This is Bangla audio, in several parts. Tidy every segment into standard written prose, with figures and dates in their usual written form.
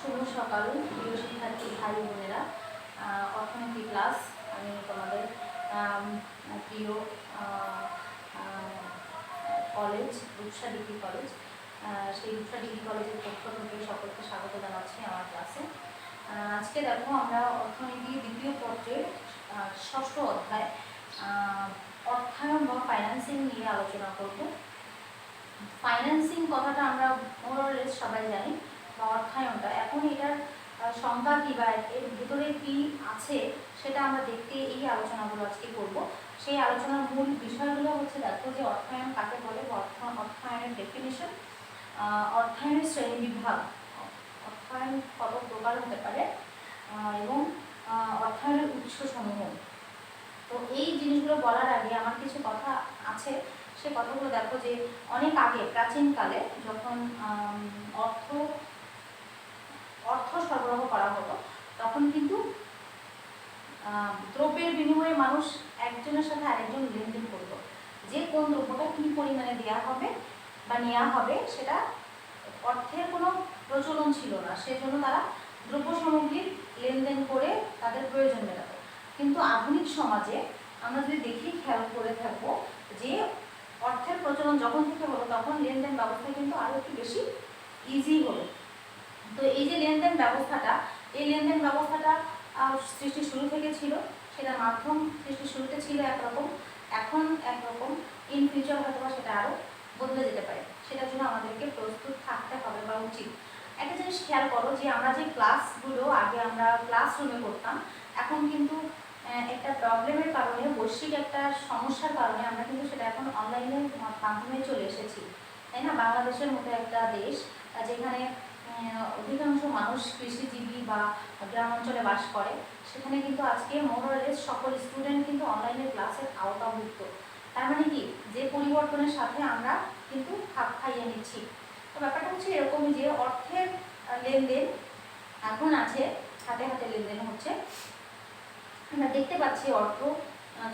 শুভ সকাল প্রিয় শিক্ষার্থী ভাই বোনেরা। অর্থনীতি ক্লাস আমি তোমাদের প্রিয় কলেজ রূপসা ডিগ্রি কলেজ, সেই রূপসা ডিগ্রি কলেজের পক্ষ থেকে সকলকে স্বাগত জানাচ্ছি আমার ক্লাসে। আজকে দেখো আমরা অর্থনীতি দ্বিতীয় পত্রের ষষ্ঠ অধ্যায় অর্থায়ন বা ফাইন্যান্সিং নিয়ে আলোচনা করব। ফাইন্যান্সিং কথাটা আমরা মোরলেস সবাই জানি, বা অর্থায়নটা এখন এটার সংজ্ঞা কী বা এর ভিতরে কী আছে সেটা আমরা দেখতে এই আলোচনাগুলো আজকে করব। সেই আলোচনার মূল বিষয়গুলো হচ্ছে দেখো যে অর্থায়ন কাকে বলে, অর্থায়নের ডেফিনেশন, অর্থায়নের শ্রেণীবিভাগ, অর্থায়ন কত প্রকার হতে পারে এবং অর্থায়নের উৎসসমূহ। তো এই জিনিসগুলো বলার আগে আমার কিছু কথা আছে, সে কথাগুলো দেখো যে অনেক আগে প্রাচীনকালে যখন অর্থ সরবরাহ করা হতো তখন কিন্তু দ্রব্যের বিনিময়ে মানুষ একজনের সাথে আরেকজন লেনদেন করতো, যে কোন দ্রব্যটা কী পরিমাণে দেওয়া হবে বা নেওয়া হবে সেটা অর্থের কোনো প্রচলন ছিল না, সেজন্য তারা দ্রব্য সামগ্রীর লেনদেন করে তাদের প্রয়োজন মেটাতো। কিন্তু আধুনিক সমাজে আমরা যদি দেখি, খেয়াল করে থাকবো যে অর্থের প্রচলন যখন থেকে হলো তখন লেনদেন ব্যবস্থা কিন্তু আরও একটু বেশি ইজি হলো। তো এই যে লেনদেন ব্যবস্থাটা, এই লেনদেন ব্যবস্থাটা সৃষ্টির শুরু থেকে ছিল, সেটার মাধ্যম সৃষ্টির শুরুতে ছিল একরকম, এখন একরকম, ইন ফিউচার হয়তো সেটা আরও বদলে যেতে পারে। সেটার জন্য আমাদেরকে প্রস্তুত থাকতে হবে বা উচিত। একটা জিনিস খেয়াল করো যে আমরা যে ক্লাসগুলো আগে আমরা ক্লাসরুমে করতাম, এখন কিন্তু একটা প্রবলেমের কারণে, বৈশ্বিক একটা সমস্যার কারণে আমরা কিন্তু সেটা এখন অনলাইনের মাধ্যমে চলে এসেছি, তাই না? বাংলাদেশের মতো একটা দেশ যেখানে অধিকাংশ মানুষ কৃষিজীবী বা গ্রাম অঞ্চলে বাস করে, সেখানে কিন্তু আজকে মোরলেস সকল স্টুডেন্ট কিন্তু অনলাইনের ক্লাসের আওতাভুক্ত। তার মানে কি, যে পরিবর্তনের সাথে আমরা কিন্তু খাপ খাইয়ে নিচ্ছি। তো ব্যাপারটা হচ্ছে এরকমই যে অর্থের লেনদেন এখন আছে, হাতে হাতে লেনদেন হচ্ছে, আমরা দেখতে পাচ্ছি অর্থ,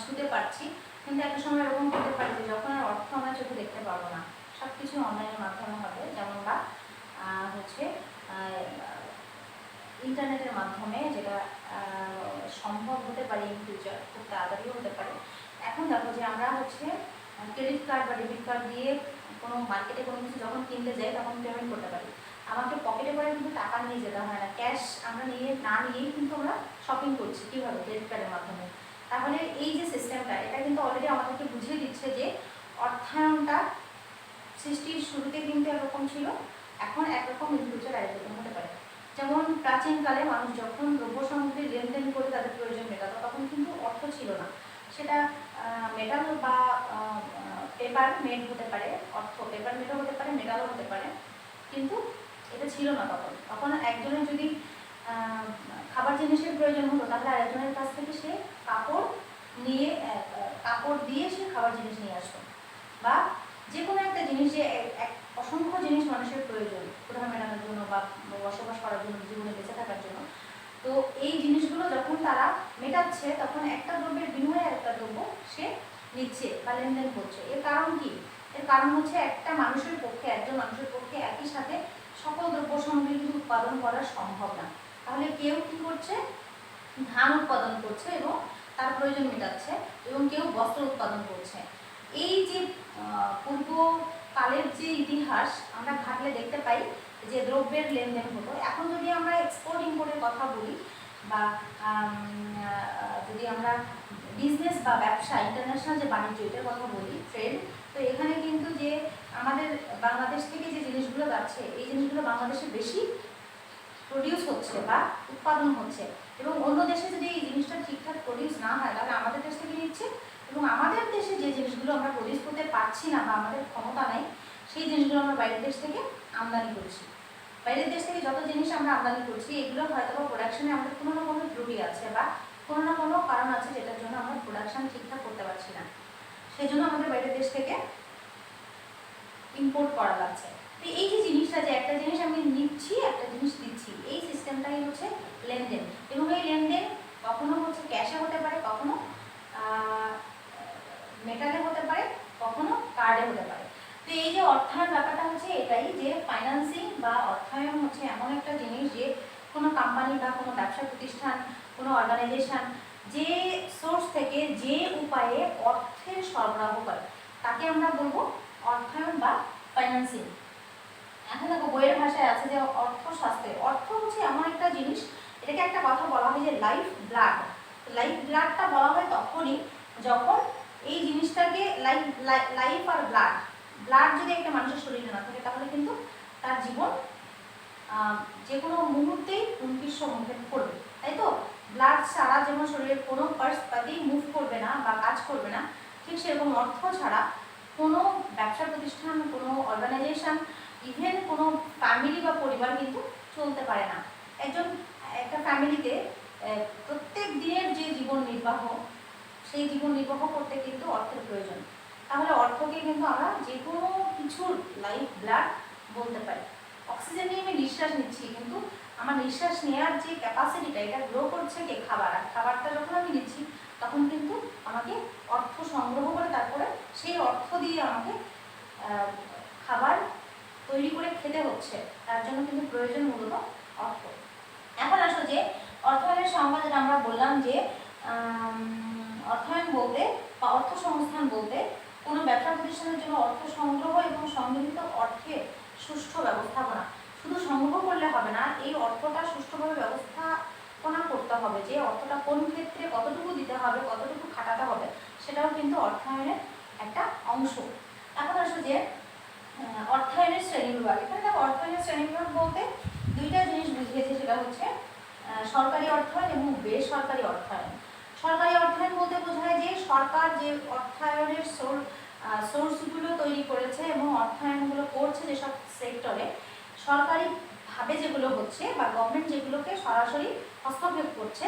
ছুঁতে পারছি, কিন্তু একটা সময় এরকম হতে পারে যে যখন আর অর্থ আমরা চোখে দেখতে পারবো না, সব কিছু অনলাইনের মাধ্যমে হবে, যেমন বা হচ্ছে ইন্টারনেটের মাধ্যমে, যেটা সম্ভব হতে পারে ইন ফিউচার, খুব তাড়াতাড়িও হতে পারে। এখন দেখো যে আমরা হচ্ছে ক্রেডিট কার্ড বা ডেবিট কার্ড দিয়ে কোনো মার্কেটে কোনো কিছু যখন কিনতে যাই তখন পেমেন্ট করতে পারি। আমাকে পকেটে করে কিন্তু টাকা নিয়ে যেতে হয় না, ক্যাশ আমরা নিয়েই কিন্তু আমরা শপিং করছি। কীভাবে? ক্রেডিট কার্ডের মাধ্যমে। তাহলে এই যে সিস্টেমটা, এটা কিন্তু অলরেডি আমাদেরকে বুঝিয়ে দিচ্ছে যে অর্থায়নটা সৃষ্টির শুরুতে কিন্তু একরকম ছিল, এখন একরকম, ইন ফিউচার আরেকরকম হতে পারে। যেমন প্রাচীনকালে মানুষ যখন দ্রব্য সামগ্রীর লেনদেন করে তাদের প্রয়োজন মেটাতো, তখন কিন্তু অর্থ ছিল না, সেটা মেটাল বা পেপার মেড হতে পারে, অর্থ পেপার মেডও হতে পারে, মেটালও হতে পারে, কিন্তু এটা ছিল না তখন। তখন একজনের যদি খাবার জিনিসের প্রয়োজন হতো, তাহলে আরেকজনের কাছ থেকে সে কাপড় দিয়ে সে খাবার জিনিস নিয়ে আসতো, বা যে কোনো একটা জিনিস, যে অসংখ্য জিনিস মানুষের প্রয়োজন ক্ষুধা মেটানোর জন্য বা বসবাস করার জন্য, জীবনে বেঁচে থাকার জন্য। তো এই জিনিসগুলো যখন তারা মেটাচ্ছে, তখন একটা দ্রব্যের বিনিময়ে একটা দ্রব্য সে নিচ্ছে বা লেনদেন করছে। এর কারণ কি? এর কারণ হচ্ছে একজন মানুষের পক্ষে একই সাথে সকল দ্রব্য সামগ্রী কিন্তু উৎপাদন করা সম্ভব না। তাহলে কেউ কি করছে? ধান উৎপাদন করছে এবং তার প্রয়োজন মেটাচ্ছে, এবং কেউ বস্ত্র উৎপাদন করছে। এই যে পূর্বকালের যে ইতিহাস আমরা ঘাটলে দেখতে পাই যে দ্রব্যের লেনদেন হতো। এখন যদি আমরা এক্সপোর্ট ইম্পোর্টের কথা বলি, বা যদি আমরা বিজনেস বা ব্যবসা, ইন্টারন্যাশনাল যে বাণিজ্য, এটার কথা বলি, ট্রেড, তো এখানে কিন্তু যে আমাদের বাংলাদেশ থেকে যে জিনিসগুলো যাচ্ছে, এই জিনিসগুলো বাংলাদেশে বেশি প্রডিউস হচ্ছে বা উৎপাদন হচ্ছে, এবং অন্য দেশে যদি এই জিনিসটা ঠিকঠাক প্রডিউস না হয়, তাহলে আমাদের দেশ থেকে নিচ্ছে, এবং আমাদের দেশে যে জিনিসগুলো আমরা প্রডিউস করতে পারছি না বা আমাদের ক্ষমতা নেই, সেই জিনিসগুলো আমরা বাইরের দেশ থেকে আমদানি করছি। বাইরের দেশ থেকে যত জিনিস আমরা আমদানি করছি, এগুলো হয়তো বা প্রোডাকশনে আমাদের কোনো না কোনো ত্রুটি আছে বা কোনো না কোনো কারণ আছে, যেটার জন্য আমরা প্রোডাকশন ঠিকঠাক করতে পারছি না, সেই জন্য আমাদের বাইরের দেশ থেকে ইম্পোর্ট করা লাগছে। তো এই যে জিনিসটা, যে একটা জিনিস আমি নিচ্ছি, একটা জিনিস দিচ্ছি, এই সিস্টেমটাই হচ্ছে লেনদেন। এবং এই লেনদেন কখনো হচ্ছে ক্যাশে হতে পারে, কখনো মেটালে হতে পারে, কখনো কার্ডে হতে পারে। তো তো এই যে অর্থায়ন ব্যাপারটা হচ্ছে এটাই, যে ফাইন্যান্সিং বা অর্থায়ন হচ্ছে এমন একটা জিনিস যে কোনো কোম্পানি বা কোনো ব্যবসা প্রতিষ্ঠান, কোনো অর্গানাইজেশন যে সোর্স থেকে যে উপায়ে অর্থের সরবরাহ করে তাকে আমরা বলবো অর্থায়ন বা ফাইন্যান্সিং। এখন দেখো বইয়ের ভাষায় আছে যে অর্থশাস্ত্রে, অর্থ হচ্ছে এমন একটা জিনিস, এটাকে একটা কথা বলা হয় যে লাইফ ব্লাড। লাইফ ব্লাডটা বলা হয় তখনই যখন এই জিনিসটাকে লাইফ আর ব্লাড, ব্লাড যদি একটা মানুষের শরীরে না থাকে তাহলে কিন্তু তার জীবন যে কোনো মুহূর্তেই হুমকির সম্মুখে পড়বে, তাই তো? ব্লাড ছাড়া যেমন শরীরের কোনো পার্টস পাতেই মুভ করবে না বা কাজ করবে না, ঠিক সেরকম অর্থ ছাড়া কোনো ব্যবসা প্রতিষ্ঠান, কোনো অর্গানাইজেশন, ইভেন কোনো ফ্যামিলি বা পরিবার কিন্তু চলতে পারে না। একটা ফ্যামিলিতে প্রত্যেক দিনের যে জীবন নির্বাহ, সেই জীবন নির্বাহ করতে কিন্তু অর্থের প্রয়োজন। তাহলে অর্থকে কিন্তু আমরা যে কোনো কিছুর লাইফ ব্লাড বলতে পারি। অক্সিজেন নিয়ে আমি নিঃশ্বাস নিচ্ছি, কিন্তু আমার নিঃশ্বাস নেওয়ার যে ক্যাপাসিটিটা, এটা গ্রো করছে কি খাবার, আর খাবারটা যখন আমি নিচ্ছি তখন কিন্তু আমাকে অর্থ সংগ্রহ করে তারপরে সেই অর্থ দিয়ে আমাকে খাবার তৈরি করে খেতে হচ্ছে, তার জন্য কিন্তু প্রয়োজন মূলত অর্থ। এখন আসো যে অর্থায়নের সংজ্ঞা যেটা আমরা বললাম যে অর্থায়ন বলতে বা অর্থ সংস্থান বলতে কোনো ব্যবসা প্রতিষ্ঠানের জন্য অর্থ সংগ্রহ এবং সংগৃহীত অর্থের সুষ্ঠু ব্যবস্থাপনা। শুধু সংগ্রহ করলে হবে না, এই অর্থটা সুষ্ঠুভাবে ব্যবস্থাপনা করতে হবে, যে অর্থটা কোন ক্ষেত্রে কতটুকু দিতে হবে, কতটুকু খাটাতে হবে, সেটাও কিন্তু অর্থায়নের একটা অংশ। এখন আসো যে অর্থায়নের শ্রেণীবিভাগ। এখানে দেখো অর্থায়নের শ্রেণীবিভাগ বলতে দুইটা জিনিস বুঝিয়েছে, সেটা হচ্ছে সরকারি অর্থায়ন এবং বেসরকারি অর্থায়ন। সরকারি অর্থায়ন বলতে বোঝায় যে সরকার যে অর্থায়নের সোর্সগুলো তৈরি করেছে এবং অর্থায়নগুলো করছে যেসব সেক্টরে, সরকারিভাবে যেগুলো হচ্ছে বা গভর্নমেন্ট যেগুলোকে সরাসরি হস্তক্ষেপ করছে,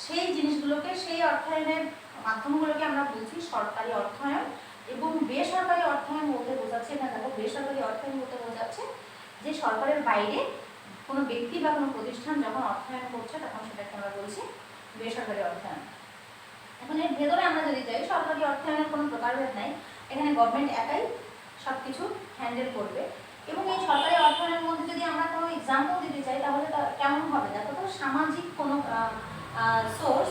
সেই জিনিসগুলোকে, সেই অর্থায়নের মাধ্যমগুলোকে আমরা বলছি সরকারি অর্থায়ন। এবং বেসরকারি অর্থায়ন বলতে বোঝাচ্ছে, এখানে দেখো বেসরকারি অর্থায়ন বলতে বোঝাচ্ছে যে সরকারের বাইরে কোনো ব্যক্তি বা কোনো প্রতিষ্ঠান যখন অর্থায়ন করছে তখন সেটাকে আমরা বলছি বেসরকারি অর্থায়ন। এখন এর ভেতরে আমরা যদি যাই, সরকারি অর্থায়নের কোনো প্রকারভেদ নাই, এখানে গভর্নমেন্ট একাই সব কিছু হ্যান্ডেল করবে। এবং এই সরকারি অর্থায়নের মধ্যে যদি আমরা কোনো এক্সাম্পল দিতে চাই তাহলে কেমন হবে, দেখো তো সামাজিক কোনো সোর্স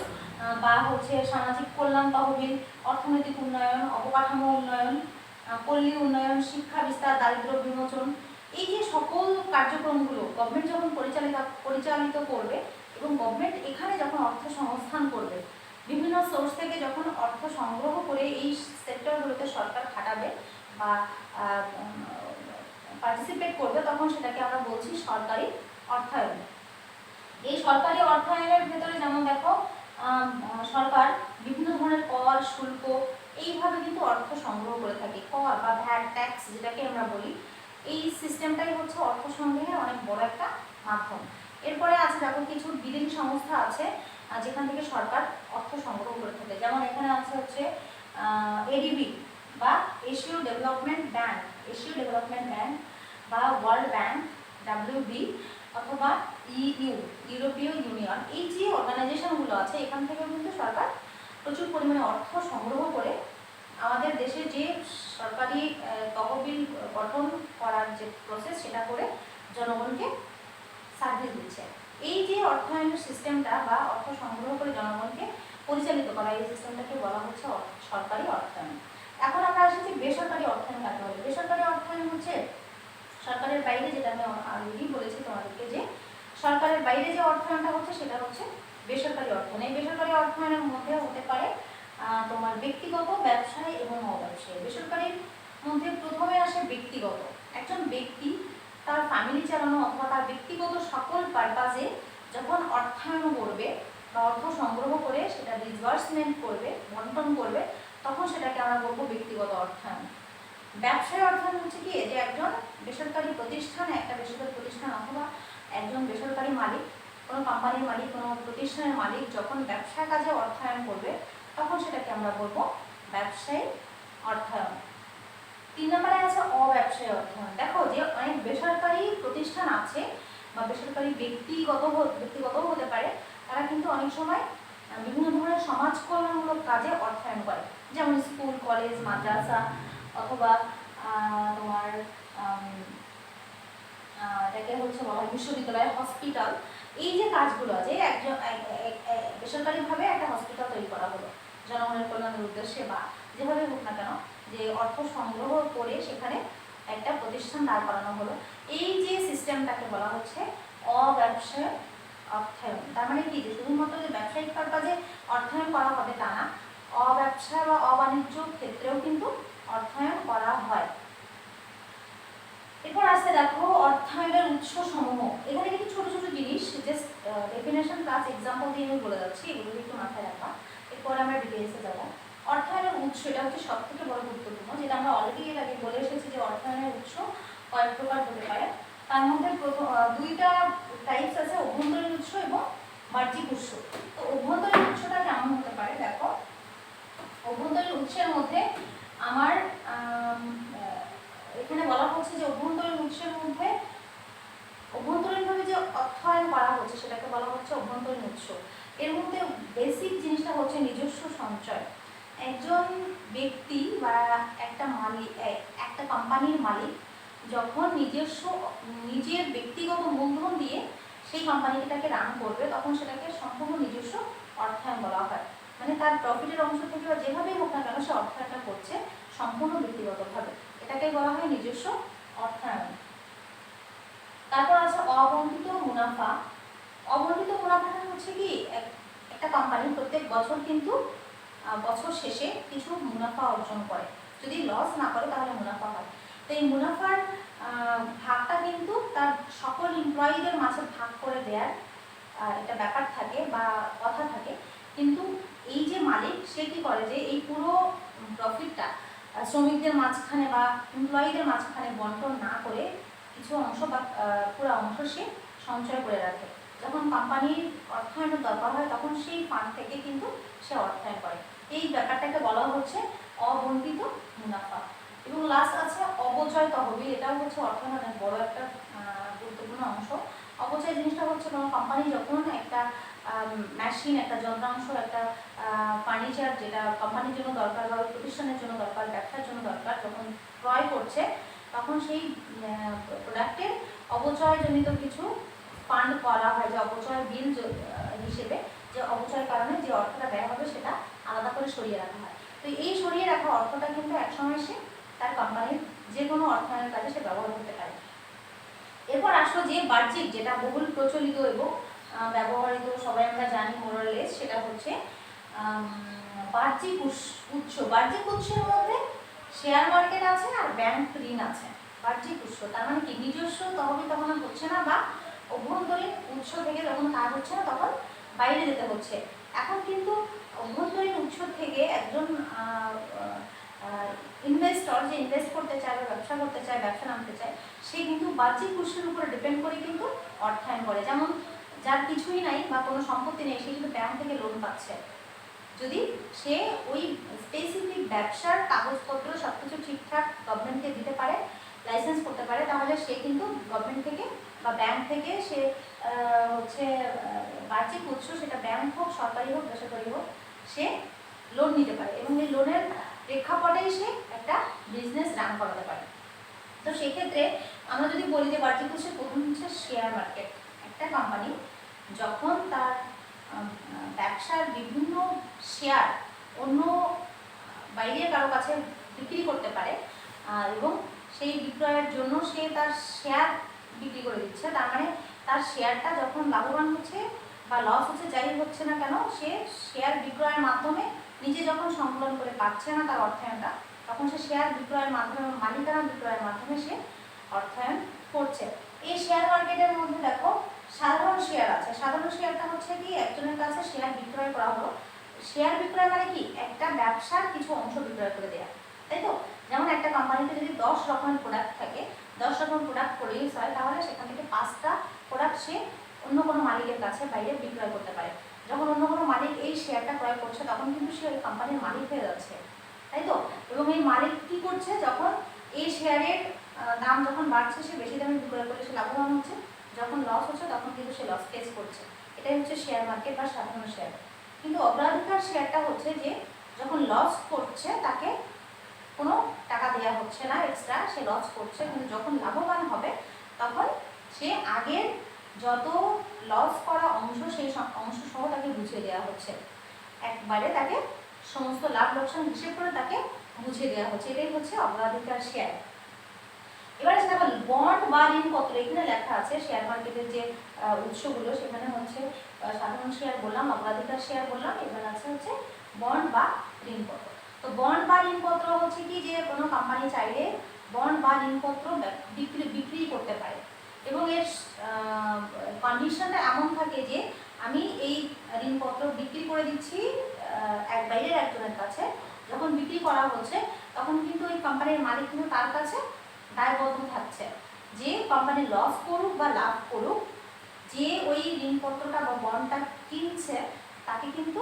বা হচ্ছে সামাজিক কল্যাণ তহবিল, অর্থনৈতিক উন্নয়ন, অবকাঠামো উন্নয়ন, পল্লী উন্নয়ন, শিক্ষা বিস্তার, দারিদ্র্য বিমোচন, এই যে সকল কার্যক্রমগুলো গভর্নমেন্ট যখন পরিচালিত করবে এবং গভর্নমেন্ট এখানে যখন অর্থ সংস্থান করবে, বিভিন্ন সোর্স থেকে যখন অর্থ সংগ্রহ করে এই সেক্টরগুলোতে সরকার খাটাবে বা পার্টিসিপেট করবে, তখন সেটাকে আমরা বলছি সরকারি অর্থায়ন। এই সরকারি অর্থায়নের ভেতরে যেমন দেখো সরকার বিভিন্ন ধরনের কর, শুল্ক, এইভাবে কিন্তু অর্থ সংগ্রহ করে থাকে। কর বা ভ্যাট, ট্যাক্স যেটাকে আমরা বলি, এই সিস্টেমটাই হচ্ছে অর্থ সংগ্রহের অনেক বড় একটা মাধ্যম। এরপরে আছে দেখো কিছু বিদেশি সংস্থা আছে যেখান থেকে সরকার অর্থ সংগ্রহ করে থাকে। যেমন এখানে আছে হচ্ছে এডিবি বা এশীয় ডেভেলপমেন্ট ব্যাংক, এশীয় ডেভেলপমেন্ট ব্যাংক বা ওয়ার্ল্ড ব্যাংক, WB, অথবা EU, ইউরোপীয় ইউনিয়ন। এই যে অর্গানাইজেশনগুলো আছে এখান থেকেও কিন্তু সরকার প্রচুর পরিমাণে অর্থ সংগ্রহ করে আমাদের দেশে যে সরকারি তহবিল গঠন করার যে প্রসেস, সেটা করে জনগণকে সার্ভিস দিচ্ছে। এই যে অর্থায়নের সিস্টেমটা বা অর্থ সংগ্রহ করে জনগণকে পরিচালিত করা, এই সিস্টেমটাকে বলা হচ্ছে সরকারি অর্থায়ন। এখন আমরা আসি যে বেসরকারি অর্থায়ন কাকে বলে। বেসরকারি অর্থায়ন হচ্ছে সরকারের বাইরে, যেটা আমি আগেই বলেছি তোমাদেরকে, যে সরকারের বাইরে যে অর্থায়নটা হচ্ছে সেটা হচ্ছে বেসরকারি অর্থায়ন। এই বেসরকারি অর্থায়নের মধ্যে হতে পারে তোমার ব্যক্তিগত, ব্যবসায়ী এবং অব্যবসায়ী। বেসরকারির মধ্যে প্রথমে আসে ব্যক্তিগত। একজন ব্যক্তি তার ফ্যামিলি চালানো অথবা তার ব্যক্তিগত সকল পারপাজে যখন অর্থায়ন করবে বা অর্থ সংগ্রহ করে সেটা ডিসবার্সমেন্ট করবে, বন্টন করবে, তখন সেটাকে আমরা বলবো ব্যক্তিগত অর্থায়ন। ব্যবসায়ী অর্থায়ন হচ্ছে কি, যে একজন বেসরকারি প্রতিষ্ঠান, একটা বেসরকারি প্রতিষ্ঠান অথবা একজন বেসরকারি মালিক, কোনো কোম্পানির মালিক, কোনো প্রতিষ্ঠানের মালিক যখন ব্যবসা কাজে অর্থায়ন করবে তখন সেটাকে আমরা বলবো ব্যবসায়ী অর্থায়ন। 3 নম্বরে আছে অব্যবসায়ী অর্থায়ন। দেখো যে অনেক বেসরকারি প্রতিষ্ঠান আছে বা বেসরকারি ব্যক্তিগত হতে পারে, তারা কিন্তু অনেক সময় বিভিন্ন ধরনের সমাজ কল্যাণমূলক কাজে অর্থায়ন করে, যেমন স্কুল, কলেজ, মাদ্রাসা অথবা তোমার এটাকে হচ্ছে বলা হয় বিশ্ববিদ্যালয়, হসপিটাল, এই যে কাজগুলো আছে, একজন বেসরকারিভাবে একটা হসপিটাল তৈরি করা হলো জনগণের কল্যাণের উদ্দেশ্যে, বা যেভাবে হোক না কেন, যে অর্থ সংগ্রহ করে সেখানে একটা প্রতিষ্ঠান দাঁড় করানো হলো। এই যে সিস্টেমটাকে বলা হচ্ছে অব্যবসায় অর্থায়ন। তার মানে কি, যে শুধুমাত্র যে ব্যবসায়িক পারপাজে অর্থায়ন করা হবে তা না, অব্যবসা বা অবাণিজ্য ক্ষেত্রেও কিন্তু অর্থায়ন করা হয়। এরপর আসতে দেখো অর্থায়নের উৎস সমূহ। এখানে কিন্তু ছোট ছোট জিনিস, জাস্ট ডেফিনেশন প্লাস এক্সাম্পল দিয়ে আমি বলে যাচ্ছি, এগুলো একটু মাথায় রাখা, এরপর আমরা ডিটেলসে যাবো। অর্থায়নের উৎস, এটা হচ্ছে সব থেকে বড় গুরুত্বপূর্ণ, যেটা আমরা অলরেডি এর আগে বলে এসেছি যে অর্থায়নের উৎস কয়েক প্রকার হতে পারে। তার মধ্যে দুইটা টাইপস আছে, অভ্যন্তরীণ উৎস এবং বাহ্যিক উৎস। তো অভ্যন্তরীণ উৎসটা কেমন হতে পারে দেখো। অভ্যন্তরীণ উৎসের মধ্যে আমার এখানে বলা হচ্ছে যে অভ্যন্তরীণ উৎসের মধ্যে অভ্যন্তরীণভাবে যে অর্থায়ন করা হচ্ছে সেটাকে বলা হচ্ছে অভ্যন্তরীণ উৎস। এর মধ্যে বেসিক জিনিসটা হচ্ছে নিজস্ব সঞ্চয়। একজন ব্যক্তি বা একটা মালিক, একটা কোম্পানির মালিক যখন নিজের ব্যক্তিগত মূলধন দিয়ে সেই কোম্পানিটাকে রান করবে, তখন সেটাকে সম্পূর্ণ নিজস্ব অর্থায়ন বলা হয়। মানে তার প্রফিটের অংশ থেকে বা যেভাবেই হোক না কেন সে অর্থায়নটা করছে সম্পূর্ণ ব্যক্তিগতভাবে, এটাকে বলা হয় নিজস্ব অর্থায়ন। তারপর আছে অবন্টিত মুনাফা। অবন্টিত মুনাফাটা হচ্ছে কি, একটা কোম্পানি প্রত্যেক বছর কিন্তু বছর শেষে কিছু মুনাফা অর্জন করে, যদি লস না করে তাহলে মুনাফা হয়। তো এই মুনাফার ভাগটা কিন্তু তার সকল এমপ্লয়িদের মাঝে ভাগ করে দেওয়ার একটা ব্যাপার থাকে বা কথা থাকে, কিন্তু এই যে মালিক সে কি করে যে এই পুরো প্রফিটটা শ্রমিকদের মাঝখানে বা এমপ্লয়িদের মাঝখানে বন্টন না করে কিছু অংশ বা পুরো অংশ সে সঞ্চয় করে রাখে। যখন কোম্পানির অর্থায়নের দরকার হয় তখন সেই ফান্ড থেকে কিন্তু সে অর্থায়ন করে। এই ব্যাপারটাকে বলা হচ্ছে অবন্টিত মুনাফা। এবং লাস্ট আছে অপচয় তহবিল। এটাও হচ্ছে অর্থায়নের বড় একটা গুরুত্বপূর্ণ অংশ। অপচয় জিনিসটা হচ্ছে কোনো কোম্পানি যখন একটা মেশিন, একটা যন্ত্রাংশ, একটা ফার্নিচার যেটা কোম্পানির জন্য দরকার বা প্রতিষ্ঠানের জন্য দরকার, ব্যবসার জন্য দরকার, যখন ক্রয় করছে তখন সেই প্রোডাক্টের অপচয়জনিত কিছু ফান্ড করা হয়, যে অপচয় বিল হিসেবে, যে অপচয়ের কারণে যে অর্থটা ব্যয় হবে সেটা আলাদা করে সরিয়ে রাখা হয়। তো এই সরিয়ে রাখা অর্থটা কিন্তু একসময় সে তার কোম্পানির যে কোনো অর্থায়নের কাজে সে ব্যবহার করতে পারে। এরপর আসলো যে বাহ্যিক, যেটা বহুল প্রচলিত এবং ব্যবহৃত, সবাই আমরা জানি মোরালেস, সেটা হচ্ছে বাহ্যিক উৎস। বাহ্যিক উৎসের মধ্যে শেয়ার মার্কেট আছে আর ব্যাংক ঋণ আছে। বাহ্যিক উৎস তার মানে কি, নিজস্ব তহবিল তখন হচ্ছে না, বা অভ্যন্তরীণ উৎস থেকে যখন কাজ হচ্ছে না তখন বাইরে যেতে হচ্ছে। এখন কিন্তু অভ্যন্তরীণ উৎস থেকে একজন ইনভেস্টর যে ইনভেস্ট করতে চায় বা ব্যবসা করতে চায়, ব্যবসা নামতে চায়, সে কিন্তু বাহ্যিক উৎসের উপরে ডিপেন্ড করে কিন্তু অর্থায়ন করে। যেমন যার কিছুই নাই বা কোনো সম্পত্তি নেই, সে কিন্তু ব্যাংক থেকে লোন পাচ্ছে। যদি সে ওই স্পেসিফিক ব্যবসার কাগজপত্র সব কিছু ঠিকঠাক গভর্নমেন্টকে দিতে পারে, লাইসেন্স করতে পারে, তাহলে সে কিন্তু গভর্নমেন্ট থেকে বা ব্যাংক থেকে সে হচ্ছে বাহ্যিক উৎস, সেটা ব্যাংক হোক, সরকারি হোক, বেসরকারি হোক, সে লোন নিতে পারে এবং এই লোনের প্রেক্ষাপটেই সে একটা বিজনেস রান করাতে পারে। তো সেক্ষেত্রে আমরা যদি বলি যে বাহ্যিক উৎসের প্রথম হচ্ছে শেয়ার মার্কেট। একটা কোম্পানি যখন তার ব্যবসার বিভিন্ন শেয়ার অন্য বাইরের কারো কাছে বিক্রি করতে পারে এবং সেই বিক্রয়ের জন্য সে তার শেয়ার বিক্রি করে দিচ্ছে, তার মানে তার শেয়ারটা যখন লাভবান হচ্ছে বা লস হচ্ছে, যাই হচ্ছে না কেন, সে শেয়ার বিক্রয়ের মাধ্যমে নিজে যখন সংকলন করে পাচ্ছে না তার অর্থায়নটা, তখন সে শেয়ার বিক্রয়ের মাধ্যমে, মালিকানা বিক্রয়ের মাধ্যমে সে অর্থায়ন করছে। এই শেয়ার মার্কেটের মধ্যে দেখো সাধারণ শেয়ার আছে। সাধারণ শেয়ারটা হচ্ছে কি, একজনের কাছে শেয়ার বিক্রয় করা হলো। শেয়ার বিক্রয় মানে কি, একটা ব্যবসার কিছু অংশ বিক্রয় করে দেওয়া, তাই তো? যেমন একটা কোম্পানিতে যদি 10 রকমের প্রোডাক্ট থাকে, 10 রকমের প্রোডাক্ট প্রডিউস হয়, তাহলে সেখান থেকে 5টা প্রোডাক্ট সে অন্য কোনো মালিকের কাছে বাইরে বিক্রয় করতে পারে। যখন অন্য কোনো মালিক এই শেয়ারটা ক্রয় করছে তখন কিন্তু সে ওই কোম্পানির মালিক হয়ে যাচ্ছে, তাই তো? এবং এই মালিক কি করছে, যখন এই শেয়ারের দাম যখন বাড়ছে সে বেশি দামে বিক্রয় করে সে লাভবান হচ্ছে, যখন লস হচ্ছে তখন কিন্তু সে লস ফেস করছে। এটাই হচ্ছে শেয়ার মার্কেট বা সাধারণ শেয়ার। কিন্তু অগ্রাধিকার শেয়ারটা হচ্ছে যে যখন লস করছে তাকে কোনো টাকা দেওয়া হচ্ছে না এক্সট্রা, সে লস করছে, কিন্তু যখন লাভবান হবে তখন সে আগের যত লস করা অংশ সেই অংশ সহ তাকে বুঝিয়ে দেওয়া হচ্ছে, একবারে তাকে সমস্ত লাভ লোকসান হিসেব করে তাকে বুঝিয়ে দেওয়া হচ্ছে। এটাই হচ্ছে অগ্রাধিকার শেয়ার। এবার আছে দেখো বন্ড বা ঋণপত্র, এখানে লেখা আছে শেয়ার মার্কেটের যে উৎসগুলো, সেখানে হচ্ছে সাধারণ শেয়ার বললাম, অগ্রাধিকার শেয়ার বললাম, এবার আছে হচ্ছে বন্ড বা ঋণপত্র। তো বন্ড বা ঋণপত্র হচ্ছে কি, যে কোনো কোম্পানি চাইলে বন্ড বা ঋণপত্র বিক্রি করতে পারে, এবং এর কন্ডিশনটা এমন থাকে যে আমি এই ঋণপত্র বিক্রি করে দিচ্ছি বাইরের একজনের কাছে, যখন বিক্রি করা হচ্ছে তখন কিন্তু ওই কোম্পানির মালিক কিন্তু তার কাছে দায়বদ্ধ থাকছে, যে কোম্পানি লস করুক বা লাভ করুক, যে ওই ঋণপত্রটা বা বন্ডটা কিনছে তাকে কিন্তু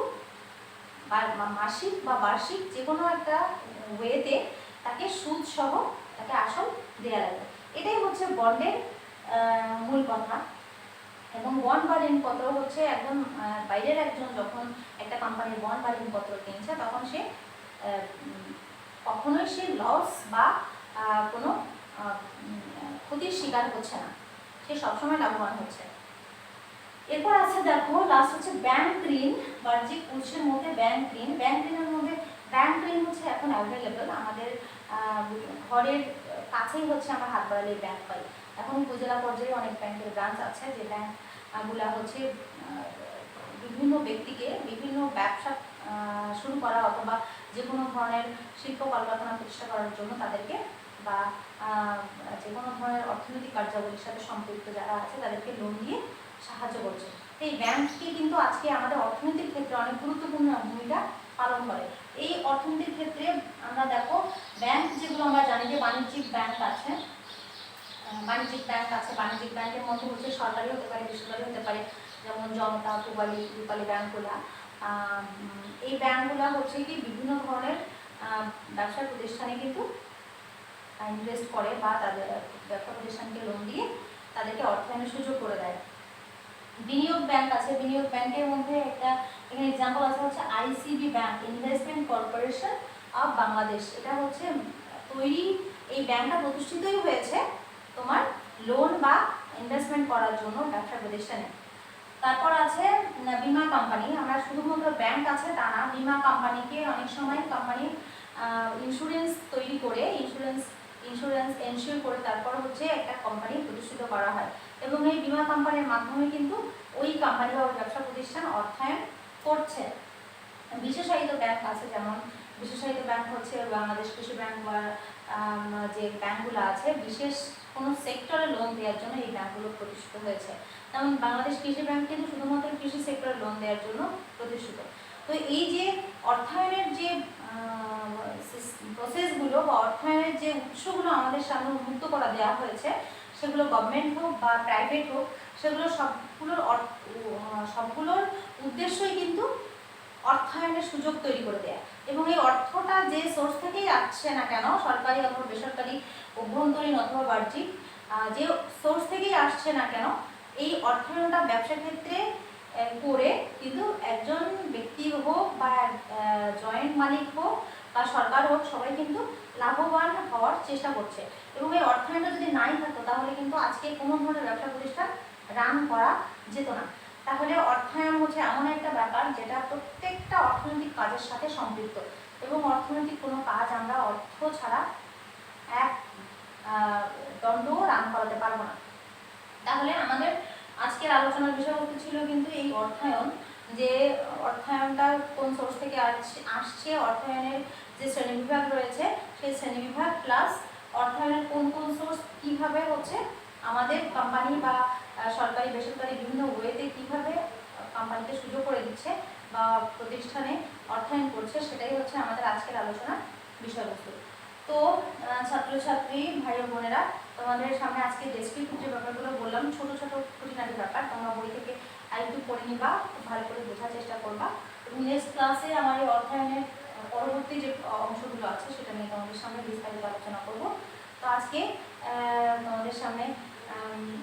মাসিক বা বার্ষিক যে কোনো একটা ওয়েতে তাকে সুদ সহ তাকে আসল দেওয়া লাগবে। এটাই হচ্ছে বন্ডের মূল কথা। এবং বন্ড বা ঋণপত্র হচ্ছে একদম বাইরের একজন যখন একটা কোম্পানির বন্ড বা ঋণপত্র কিনছে, তখন সে কখনোই সে লস বা কোনো ক্ষতির শিকার হচ্ছে না, সে সবসময় লাভবান হচ্ছে। এরপর আছে দেখো লাস্ট হচ্ছে ব্যাংক ঋণ, বাহ্যিক উৎসের মধ্যে ব্যাংক ঋণ। ব্যাংক ঋণের মধ্যে ব্যাংক ঋণ হচ্ছে এখন অ্যাভেলেবেল, আমাদের ঘরের কাছেই হচ্ছে আমরা হাত বাড়ালে ব্যাংক পাই। এখন উপজেলা পর্যায়ে অনেক ব্যাংকের ব্রাঞ্চ আছে, যে ব্যাংকগুলা হচ্ছে বিভিন্ন ব্যক্তিকে বিভিন্ন ব্যবসা শুরু করা অথবা যে কোনো ধরনের শিল্প কলকারখানা প্রতিষ্ঠা করার জন্য তাদেরকে, বা যে কোনো ধরনের অর্থনৈতিক কার্যাবলীর সাথে সম্পৃক্ত যারা আছে তাদেরকে লোন দিয়ে সাহায্য করছে। এই ব্যাংকটি কিন্তু আজকে আমাদের অর্থনীতির ক্ষেত্রে অনেক গুরুত্বপূর্ণ ভূমিকা পালন করে। এই অর্থনীতির ক্ষেত্রে আমরা দেখো ব্যাংক যেগুলো আমরা জানি যে বাণিজ্যিক ব্যাংক আছে, বাণিজ্যিক ব্যাংকের মধ্যে হচ্ছে সরকারি হতে পারে, বেসরকারি হতে পারে, যেমন জনতা, পূবালী, রূপালী ব্যাংকগুলা। এই ব্যাংকগুলা হচ্ছে কি বিভিন্ন ধরনের ব্যবসা প্রতিষ্ঠানে কিন্তু ইনভেস্ট করে বা তাদের ব্যবসা প্রতিষ্ঠানকে লোন দিয়ে তাদেরকে অর্থায়নের সুযোগ করে দেয়। বিনিয়োগ ব্যাংক আছে, বিনিয়োগ ব্যাংকের মধ্যে একটা এখানে এক্সাম্পল আছে হচ্ছে ICB bank, investment corporation of Bangladesh. এটা হচ্ছে তৈরি, এই ব্যাংকটা প্রতিষ্ঠিতই হয়েছে তোমার লোন বা ইনভেস্টমেন্ট করার জন্য ব্যবসা প্রতিষ্ঠানে। তারপর আছে বীমা কোম্পানি। আমরা শুধুমাত্র ব্যাংক আছে তা না, বীমা কোম্পানিকে অনেক সময় কোম্পানি ইন্স্যুরেন্স তৈরি করে ইন্স্যুরেন্স এনশিওর করে তারপর হচ্ছে একটা কোম্পানি প্রতিষ্ঠিত করা হয়, এবং এই বীমা কোম্পানির মাধ্যমে কিন্তু ওই কোম্পানি বা ব্যবসা প্রতিষ্ঠান অর্থায়ন করছে। বিশেষায়িত ব্যাংক আছে, যেমন বিশেষায়িত ব্যাংক হচ্ছে বাংলাদেশ কৃষি ব্যাংক বা যে ব্যাংকগুলো আছে বিশেষ কোনো সেক্টরে লোন দেওয়ার জন্য এই ব্যাংকগুলো প্রতিষ্ঠিত হয়েছে। যেমন বাংলাদেশ কৃষি ব্যাংক কিন্তু শুধুমাত্র কৃষি সেক্টরে লোন দেওয়ার জন্য প্রতিষ্ঠিত। তো এই যে অর্থায়নের যে প্রসেসগুলো বা অর্থায়নের যে উৎসগুলো আমাদের সামনে উন্মুক্ত করা দেওয়া হয়েছে, সেগুলো গভর্নমেন্ট হোক বা প্রাইভেট হোক, সেগুলো সবগুলোর উদ্দেশ্যই কিন্তু অর্থায়নের সুযোগ তৈরি করে দেয়া। এবং এই অর্থটা যে সোর্স থেকেই আসছে না কেন, সরকারি অথবা বেসরকারি, অভ্যন্তরীণ অথবা বাহ্যিক, যে সোর্স থেকেই আসছে না কেন, এই অর্থায়নটা ব্যবসা ক্ষেত্রে করে কিন্তু একজন ব্যক্তি হোক বা জয়েন্ট মালিক হোক বা সরকার হোক, সবাই কিন্তু লাভবান হওয়ার চেষ্টা করছে। এবং এই অর্থায়নটা যদি নাই থাকতো তাহলে কিন্তু আজকে কোনো ধরনের ব্যবসা প্রতিষ্ঠান রান করা যেত না। তাহলে অর্থায়ন হচ্ছে এমন একটা ব্যাপার যেটা প্রত্যেকটা অর্থনৈতিক কাজের সাথে সম্পৃক্ত, এবং অর্থনৈতিক কোনো কাজ আমরা অর্থ ছাড়া এক দণ্ডও রান করাতে পারবো না। তাহলে আমাদের আজকের আলোচনার বিষয়বস্তু ছিল কিন্তু এই অর্থায়ন, যে অর্থায়নটা কোন সোর্স থেকে আসছে, অর্থায়নের যে শ্রেণীবিভাগ রয়েছে সেই শ্রেণীবিভাগ প্লাস অর্থায়নের কোন কোন সোর্স কীভাবে হচ্ছে আমাদের কোম্পানি বা সরকারি বেসরকারি বিভিন্ন ওয়েতে কীভাবে কোম্পানিকে সুযোগ করে দিচ্ছে বা প্রতিষ্ঠানে অর্থায়ন করছে, সেটাই হচ্ছে আমাদের আজকের আলোচনার বিষয়বস্তু। তো ছাত্রছাত্রী ভাই ও বোনেরা, তোমাদের সামনে আজকে ডেসক্রিপটিভ যে ব্যাপারগুলো বললাম, ছোট ছোট খুঁটিনাটি ব্যাপার, তোমরা বই থেকে আরেকটু পড়ে নিবা, খুব ভালো করে বোঝার চেষ্টা করবা, এবং নেক্সট ক্লাসে আমার এই অর্থায়নের পরবর্তী যে অংশগুলো আছে সেটা নিয়ে তোমাদের সামনে বিস্তারিত আলোচনা করব। তো আজকে তোমাদের সামনে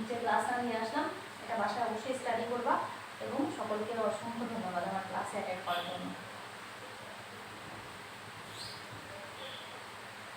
যে ক্লাসটা নিয়ে আসলাম, এটা বাসায় অবশ্যই স্টাডি করবা, এবং সকলকে অসংখ্য ধন্যবাদ আমার ক্লাসে অ্যাটেন্ড করার জন্য।